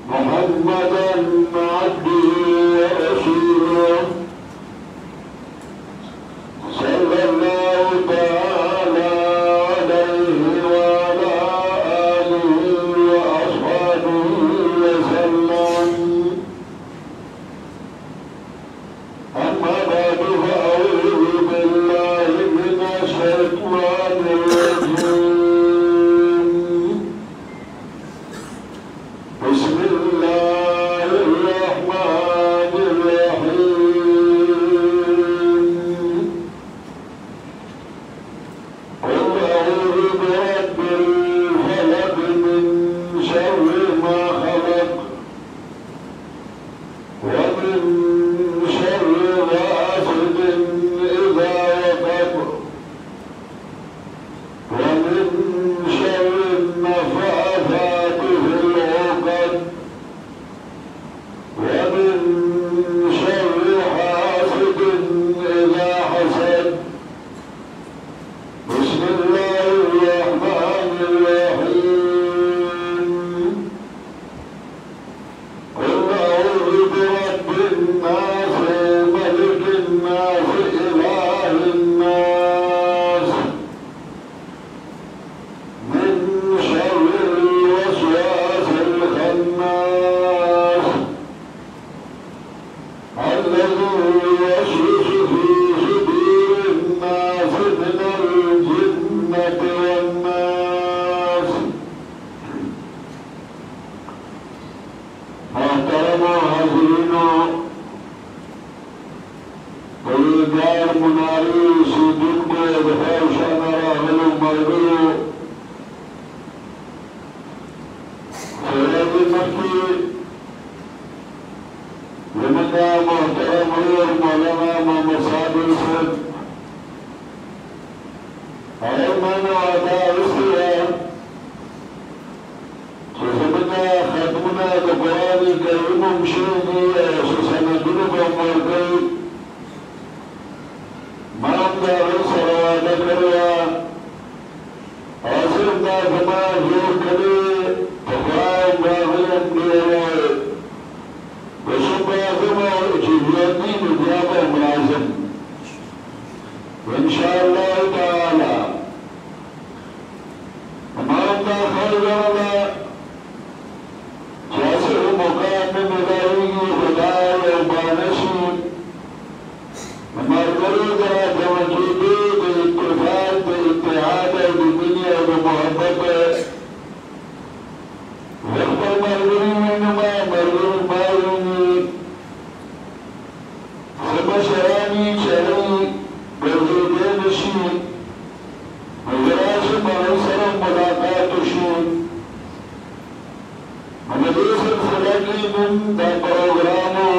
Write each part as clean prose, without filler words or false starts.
محمدا عبده ورسوله صلى الله تعالى عليه وعلى آله وأصحابه وسلم. أما بعد فأعوذ بالله من الشيطان الرجيم. بسم الله الرحمن الرحيم. قل أعوذ برب الفلق من شر ما خلق ومن شر غاسق إذا وقب ومن شر النفاثات في العقد ومن شر حاسد إذا حسد. بسم الله الرحمن الرحيم. قل أعوذ برب الناس ملك الناس إله الناس من شر الوسواس الخناس الذي يوسوس في صدور الناس من الجنة والناس. محترم حاضرین، بزرگوار مناری سیدن کو دفاع شانہ راہل مرگلو سیرد مکی لمنہ محترم اور مولانا محمد صادق صاحب ایمان و عطا اسرائیل سمنا ختمنا القرآن الكريم مشيني سسندنا بمرقي مامدا رسرا دكريا أسرنا كما يوكلي تقاوم باغيا بيرا وسبا كما جبياني مجابا ملازم وإن شاء الله تعالى مامدا خيرنا جیسے مقام مداری خدا و بانشی مرکری ذرا توجیدی بے اتفاق بے اتحاد دنیا و محبت وقت مرگری نما مرگر مارونی سمشرانی چلی گردیدے نشی مجراش منصر ملاقات شون مدرسة الخلاقي من دا پروگرامو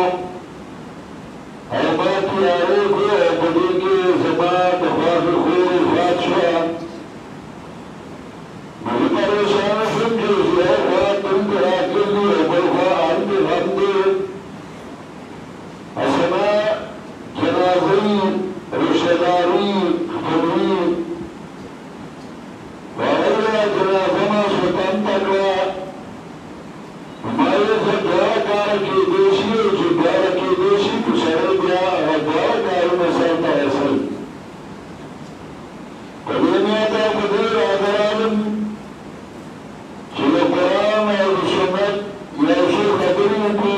حربات یارو کو بدیگی زبان دفاف خور فاتشوا مجھے پریشان سمجھو زیادہ تم تراکلی ابرفا عند غمدی اسنا جنازی رشداری خطبی وغیرہ جنازنا سلطان تکوا ہمارے سے دعا کار کی دیشی جو دعا کی دیشی کسرے دیا اور دعا کار مسئلہ تحصل قدیمیتا قدیر آدرالم چلو قرآن اور سنت یوشو قدرین کو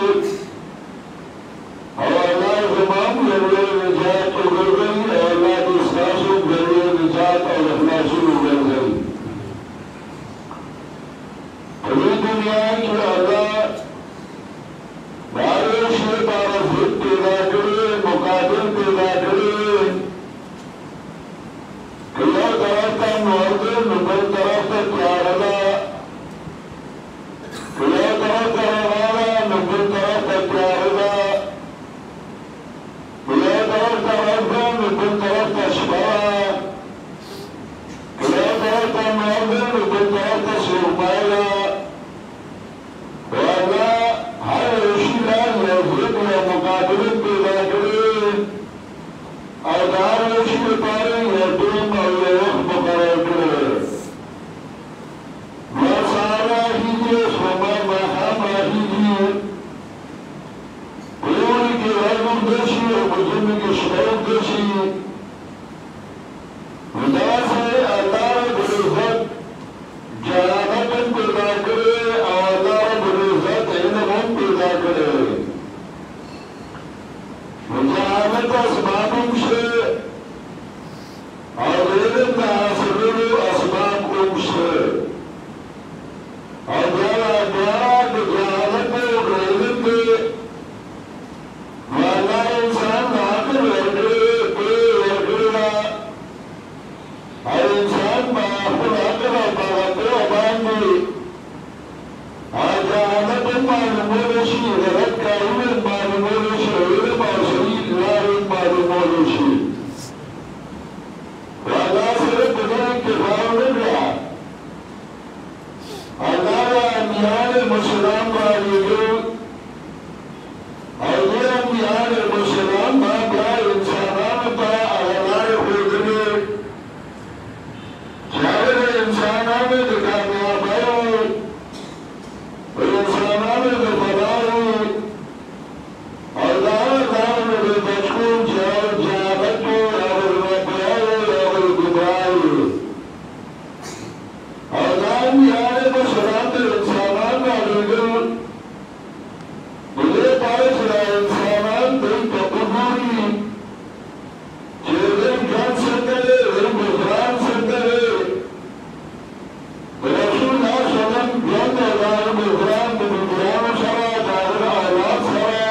اور اللہ زمان ذریعہ نجات اگر گئی اور اللہ دستاسو ذریعہ نجات اور اخلاصو اگر گئی. قدیر دنیا کی اللہ بارش بارش پیدا کرے مقابل پیدا کرے کیا طرف کا موضوع نبل طرف کا پیارلا کیا طرف کا روالا نبل طرف کا پیارلا کیا طرف کا رفا نبل طرف کا شبا کیا طرف کا موضوع نبل طرف کا سرمائلہ وَأَلَّا هَرَ رَشِيلًا يَوْفِقُ وَمُقَابِلٍ بِذَاكِرِينَ اور دار رشید پارے یا دون اور یہ وقت مقرر کرے پیدا کرے اور اللہ رب العزت علم پیدا کرے مجاہدت اسباب سے اور علم حاصل اسباب سے اور جہالت علم کے والا انسان حاصل ورگڑا اور انسان معقول عقل اور باوقع باندھی اور جہالت معلوم شی غلط کا علم معلوم شی علم اور صحیح علم معلوم شی والا صرف بدن کے باوجود اللہ انبیاء مسلمان والیون اور یہ انبیاء مسلمان بابا انسانان با اغلار خودنے شاید انسانان کامیاب اور انسانان فلاحی اور دار بچکون جہالت اور ربیائی اور گمراہی اور انبیاء مسلمان انسانان والیون مجھے پاس انسانان دل تقبوری چیزیں جان سکتے علم بزران سکتے رسول اللہ صلی اللہ علیہ وسلم جان ازار بزران بزران سرا دائر آلات سرا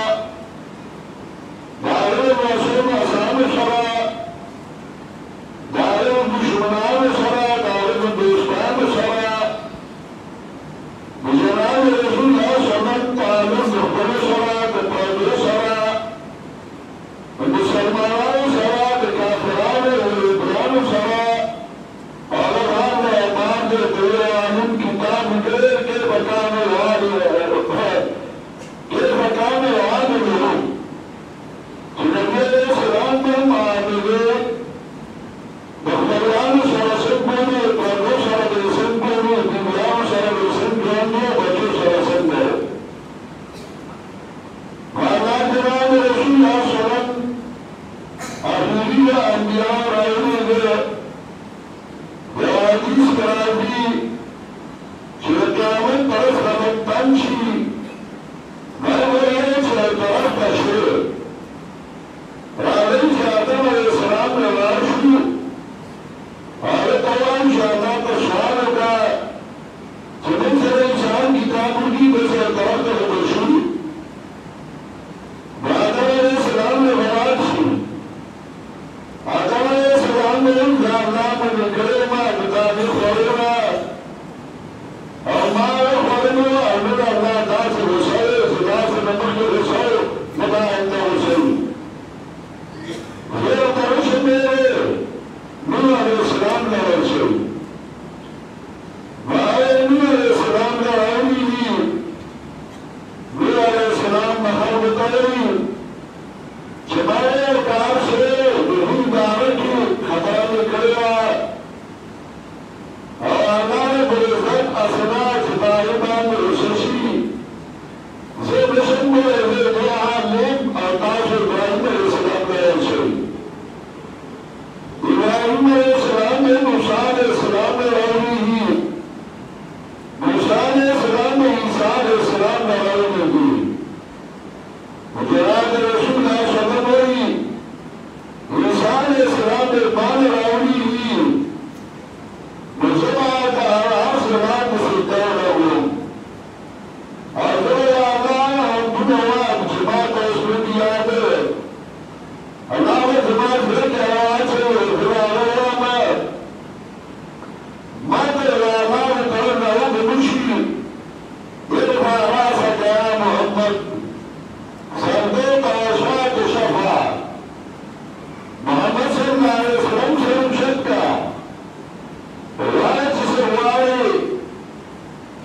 دائر رسول اسام سرا دائر دشمنان سرا دائر دوستان سرا جناب رسول اللہ صلی اللہ علیہ وسلم تعلق دخل سرا دقائد سرا مسلمان سرا دکافران وربران سرا اور رام امان دیوان کتاب گرر کے مقام وعالی کے مقام وعالی لہو نبی علیہ السلام میں معاملے دخلان سرا سنبولی پردو سرا سنبولی دنیاں سرا سنبولی بچو سرا سنبولی مانا جناب رسول اللہ صلی اللہ علیہ وسلم آخری انبیاء رائلی گئے حدیث قرار دی قیامت پرس خلق تنشی میں بڑھائے چلے طرف تشکر راوی آدم علیہ السلام رواشی اور توان شاہدہ کا سوال ہوگا جنہیں سے انسان کتابوں کی بسر طرف تشکر آدم علیہ السلام رواشی آدم علیہ السلام نے اللہ من کرما بتانی خورما اور مارے خورما احمد اللہ داس رسول خدا سے نمک رسول خدا اندہ رسول یہ درش میرے نوح علیہ السلام نے رسول مارے نوح علیہ السلام نے رہنی دی نوح علیہ السلام محمد علیہ چمارے کار سے بہت دعوت کی خطرہ کریا اور اللہ برزت اصلا جبائبان رسوشی سے بشن میں دعا لیم اور تاج ابراہیم علیہ السلام نے رسول ابراہیم علیہ السلام نے موسیٰ علیہ السلام نے رہنی ہی موسیٰ علیہ السلام نے عیسیٰ علیہ السلام نے رہنی دی مجرد رسول اللہ صلی اللہ علیہ وسلم عیسیٰ علیہ السلام نے مان راولی ہی مجمع کا ہر سلام مسلطہ رہو اور دو اللہ ہم دنوا جماع کا اس میں دیا دے اللہ و جماع سے کیا آج ہے خدا اللہ مات اللہ تعالیٰ نوہ بمشی ارفع راسك يا محمد صدق أصوات شفاعة محمد صلى الله عليه وسلم سلم شكا ولا تسواري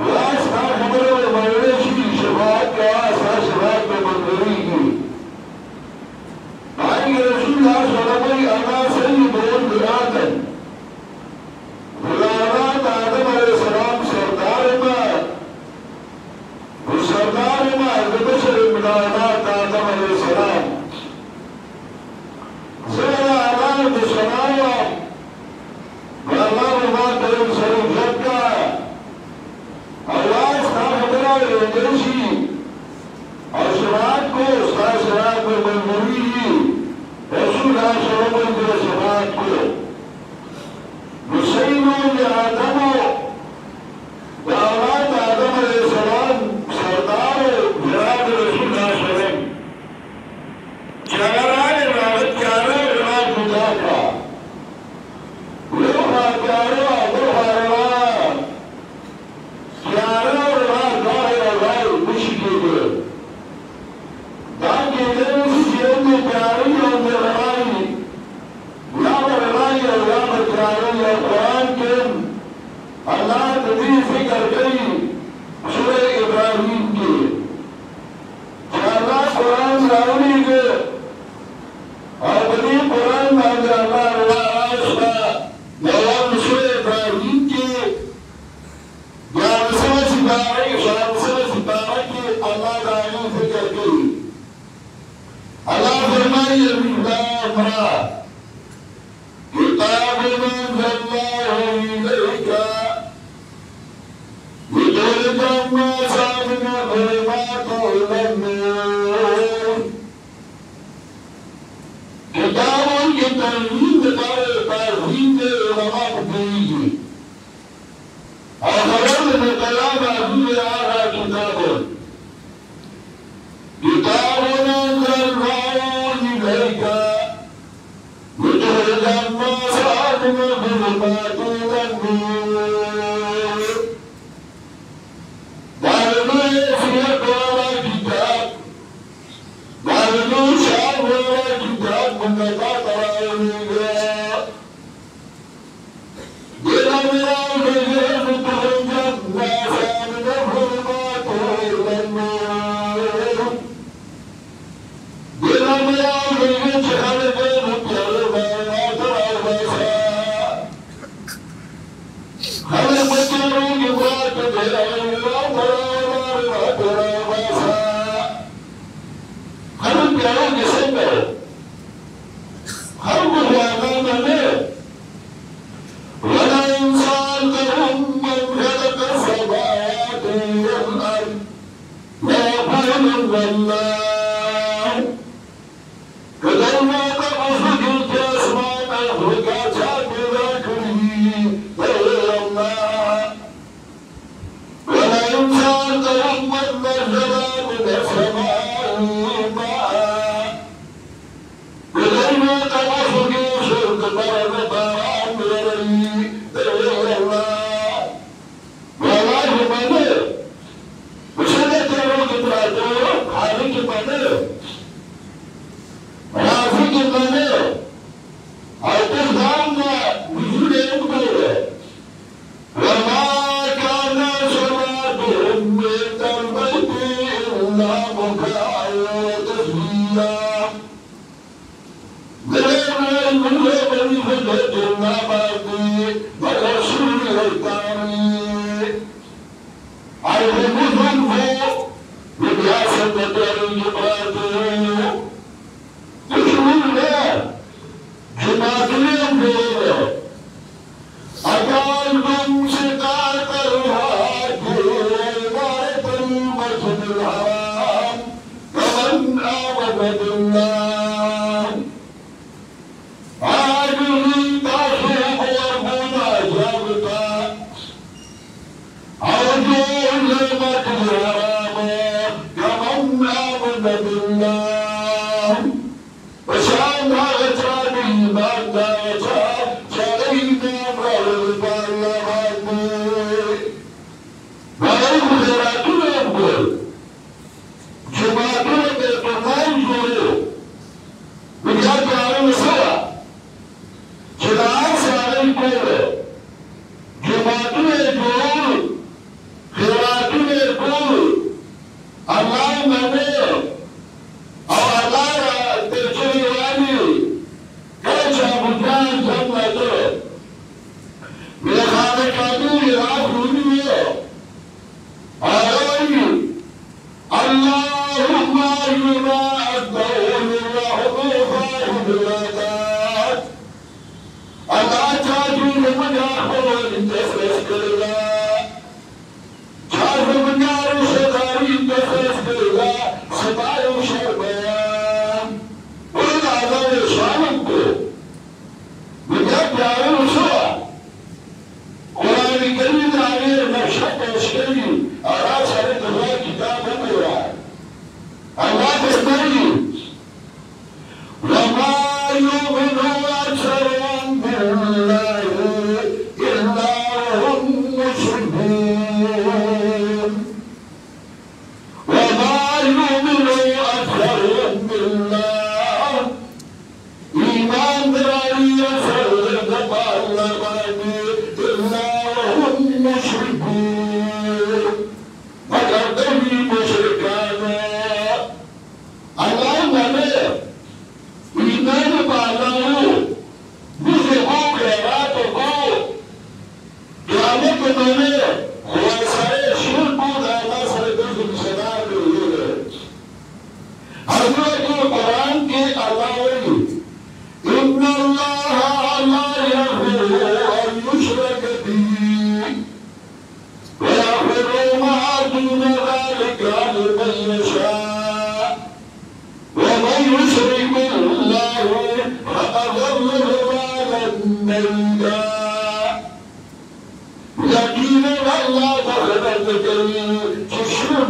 ولا استخبر المولشي شفاعة كواسا شفاعة بمنظريه عن رسول الله صلى الله عليه وسلم أنا سيد ولد آدم غلامات آدم عليه السلام سردار ما وسردار ما البشر يدرسي الصلاة كو صلاة بالمنوري رسول الله صلى الله عليه وسلم كو مسينو لآدم وأولاد آدم عليه السلام سردار جناب رسول الله صلى الله عليه وسلم چارائے رابط چارائے رابط مجاکا لوحا چارائے لوحا رابط چارائے رابط ظاہر اللہ مشکی گئے تاکہ دنس جیل میں چارائے اور روائی یاد روائی اور یاد چارائے اور قرآن کے اللہ نبی فکر گئی سورہ ابراہیم کی چارائے قرآن راوی کے اور بنی قرآن مانگا اللہ روائی نوام سورہ ابراہیم کی جانسہ سپارہ کی اللہ دائی فکر گئی اللہ فرمائی اللہ مرا کتاب من اللہ علیکا لتخرج الناس من الظلمات إلى النور کتاب کی ترغیب تعظیم علماء کی اور خبر میں کلام عزیز آرہا کتاب انزلناه إليك لتخرج الناس من الظلمات إلى النور معلوم في أقوال كتاب معلوم شعب كتاب من نقاط رأيها بلا مرام غير تخرج الناس من الظلمات إلى النور بلا مرام غير خلق الظلمات والبصار خلق الظلمات والبصار خلق جاءوا جسمه خلق الوامام له ولا إنسان لهم من خلق السماوات والأرض ليقولن الله كلما تبصق الجسمان أخرجت بذكره غير الله ولا إنسان لهم من نزل من السماء ماء كلما تبصق شرق برد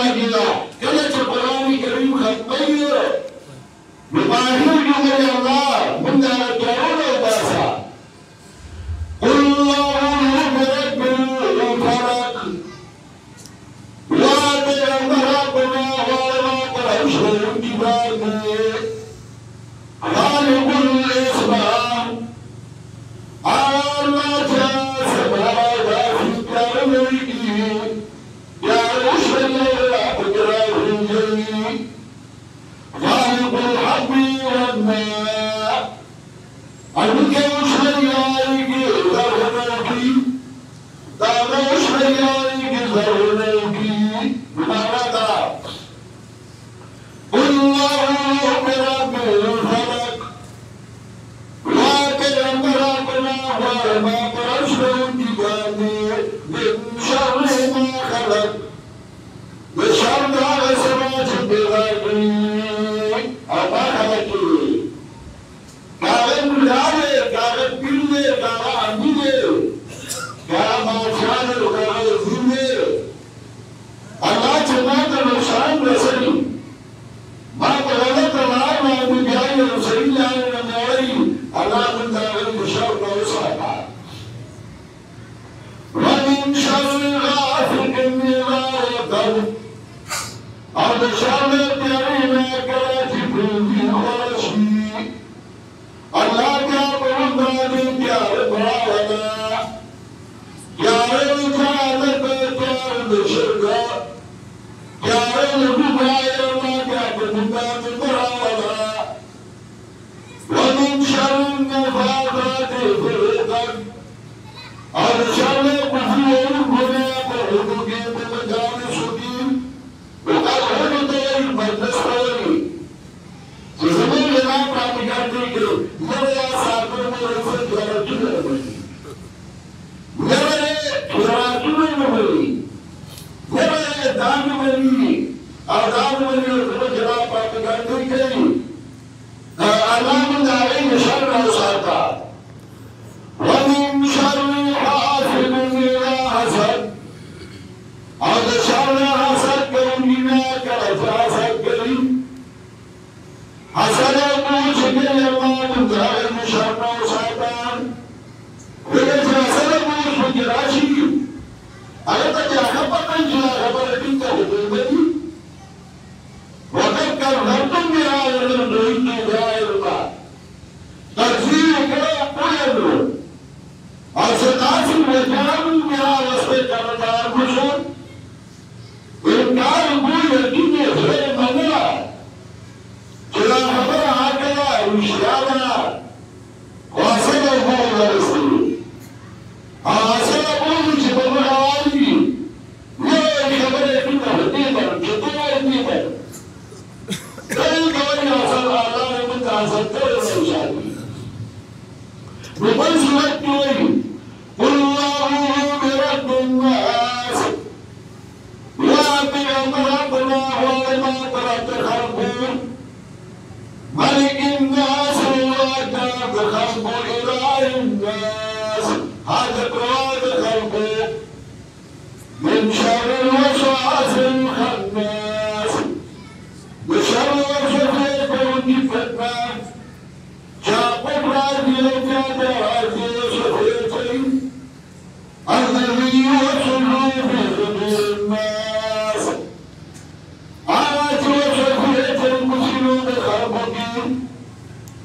لګیا کله چې قرآن کریم ختمي بماهر جمعي الله من دار تورونه وباسا قل الله برب الفلق وادي مرابنا وما قرش الجبال خالق الاسماء الله جاء سبحانه في كرمه يا رشد الأبرار الجليل خالق الحب والماء المكوش ليالك ذرناكي داموش ليالك ذرناكي بمعنى قل الله برب الفلق واكل مرابنا وما برشنا الجبال من شر ما خلق بشر غسرات بغيري أما خلقي كاغن مداري كاغن بيري كاغن عميري كاغن ماشاني كاغن زيري الله جماعة نشان رسلي ما بغلط الله ما بجاي رسلي الله نميري الله من داغن بشر نوصاقا ومن شر غاسق إذا وقب أو بشر الكريم كاتب في خرشي الله كابر من يا ربنا يا رب كانت كار بشرقا يا رب باير ما كابر من براولا ومن شر النفاثات في العقد أو بشر كفور الغنى وحدوك بالمجال السديم وقد هدى المجلس طويل زمین لنا پراپی کرتے کہ میرے ساتھوں میں رفت ورجل ہوئی میرے خراجل ہوئی میرے دان ہوئی آدان ہوئی اور جنا پراپی کرتے کہ علام دارے شر ساتا ومن شر حاسد إذا حسد اور شر حسد کرنینا کرتا حسد کریم حسد موجود الله دار شر ساتا وجه حسد موجود راشي أيضا جاء خبر جاء خبر بنت حكومتي وقد كررتم بهذا الدين دائما تكفير كلا قيلوا أصدقاء وجعلوا بها وسكرتها البشر إن كان يقول الدنيا خير منها كلا خبر هكذا وشيانا وأصله ورسوله أصله جبل عالي لا خبر كنا هدينا كتنا هدينا كل كوني أصل الله من تأسطر الشيطان بمن سمعتوه قل الله برب الناس وأبي ربنا وما ترك خلقه ملك الناس وأتاك خلق إله الناس هذا قرآن خلقه من شر الوسواس الخناس بشر وسوسة والفتنة جاء راضي وجاد راضي وسوسة الذي يوصل في صدور الناس آت وسوسة المسلمون خلقه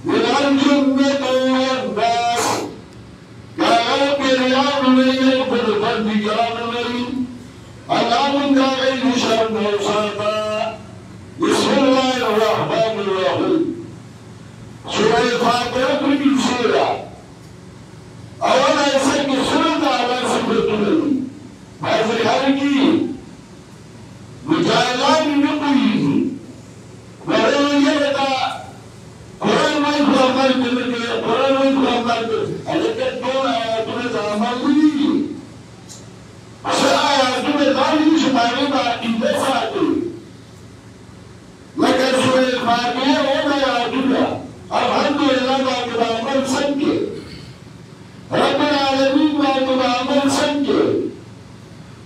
من الجنة والناس يا رب رياض لي القلب جان لي اللهم داعي شر وساطا بسم الله الرحمن الرحيم سورة فاتحة من سورة أولا يسمي سورة على سبيل هذا الحركي مجالان نقيه ولو يرد قرآن ما يفهم قرآن ما يفهم هذا دون آياتنا زعمالي سآياتنا ذالي شمالي ما إنتساته لكن سورة الفاتحة وما يعدنا الحمد لله ما تبعمل سنك رب العالمين ما تبعمل سنك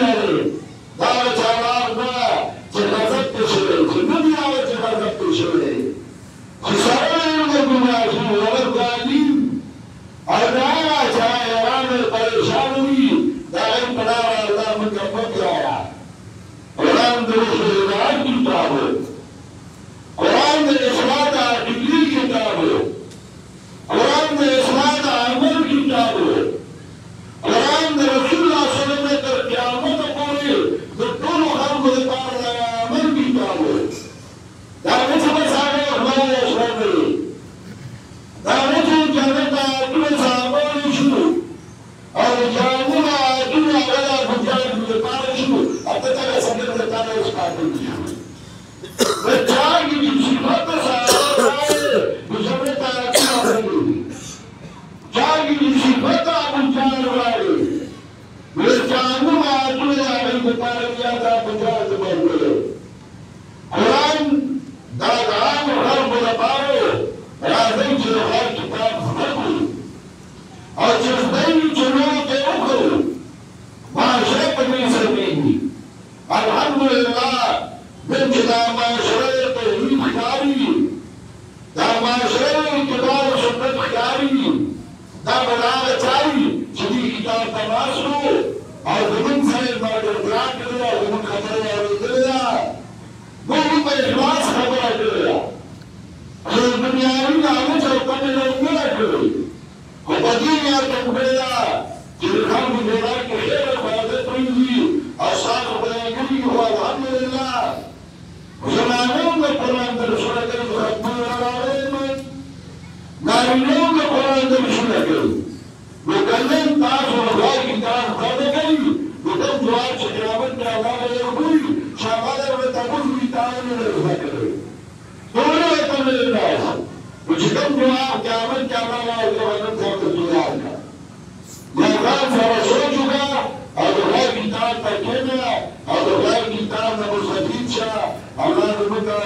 یاره دار چالار نه چې غضب ته شوی چې نه دی هغه چې غضب ته شوی چې سره یې د ګناه شي ولر تعلیم او دا هغه چې حیران پریشان وي دا یې په لاره الله موږ وکړه قرآن د هدایت کتاب قرآن د اصلاح د عقیدې کتاب قرآن د اصلاح د عمل کتاب قرآن د رسول الله صلی الله علیه وسلم تر قیامت پورې د ټولو خلکو لپاره د عمل کتاب دا نه چې بس هغه خدای اصلاح کوي دا نه چې جنت ته ټول صحابه شو او جانونه ټول هغه د جنت لپاره شو اته څنګه څنګه د تعالی اصلاح کوي بچاګي چې صفات صحابه جنت ته جاگی صفت ابو جان والے میرے جانو آجو آگئی بطاریا دا بجاز بردے قرآن دادان غرب لبارو رازی چلو ہر کتاب خرکو اور چردئی چلو کے اکھو معاشرے پنی سرمینی الحمدللہ من چدا معاشرے توحید خیاری دا معاشرے کتاب سنت خیاری دا بلاغ چاہی چلی کتاب تماسو اور زمین سے مارکر قرآن کریا زمین خبر آوری کریا گوڑی پہ اخلاص خبر کریا خیر دنیاوی نامی چوکا میں لنگا کری کو بدین یا تم کریا چلکھان بھی جوڑا کہ خیر فاضت ہوئی اصحاب بیانگری ہوا الحمدللہ زمانوں میں قرآن در رسول کریم ختم رہے میں نارینوں میں قرآن در رسول کریم مکلم تاس و رضای کتاب خواده کری مکلم دوار چه قیامت کے اللہ علیہ رکوی شاقادر و تقل کی تعالی رضا کری دونے ایتم للناس مجھکم دوار قیامت کے اللہ علیہ رکوی خواده دوار کا لیکن فرسو چکا اور رضای کتاب تکینا اور رضای کتاب نبو سفید شا اللہ رضا